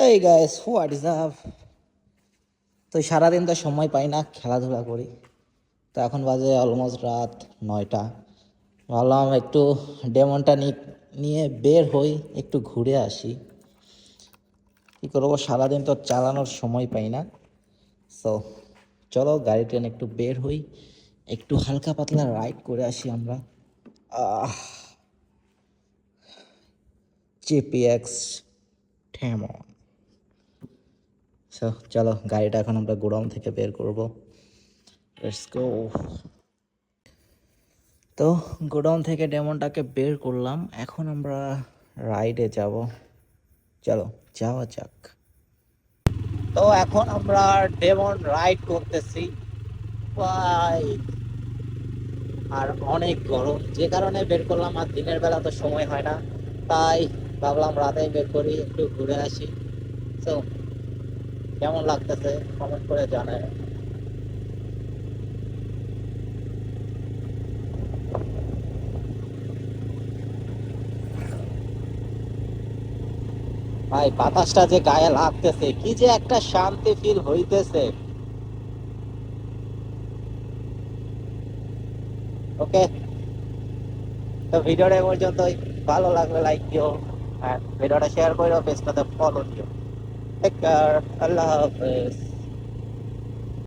এই guys, what is up? তো সারাদিন তো সময় পাই না, খেলাধুলা করি। তো এখন বাজে অলমোস্ট রাত 9টা। ভাবলাম একটু ডেমনটা নিয়ে বের হই, একটু ঘুরে আসি। কী করবো, সারাদিন তো চালানোর সময় পাই না। সো চলো গাড়ি ট্রেন একটু বের হই, একটু হালকা পাতলা রাইড করে আসি আমরা। আহ জেপিএক্স ঠেমন। সো চলো গাড়িটা এখন আমরা গোডাউন থেকে বের করব। Let's go. তো গোডাউন থেকে ডেমনটাকে বের করলাম, এখন আমরা রাইডে যাব। চলো যাওয়া যাক। তো এখন আমরা ডেমন রাইড করতেছি ভাই। আর অনেক গরম, যে কারণে বের করলাম। আর দিনের বেলা তো সময় হয় না, তাই ভাবলাম রাতে বের করি, একটু ঘুরে আসি। তো কেমন লাগতেছে কমেন্ট করে জানায়। ভাই বাতাসটা যে গায়ে লাগতেছে, কি যে একটা শান্তি ফিল হইতেছে। ওকে, তো ভিডিওটা এ পর্যন্তই। ভালো লাগলে লাইক দিও, আর ভিডিওটা শেয়ার করো, পেজটাতে ফলো দিও। টেক কেয়ার, আল্লাহ হাফেজ।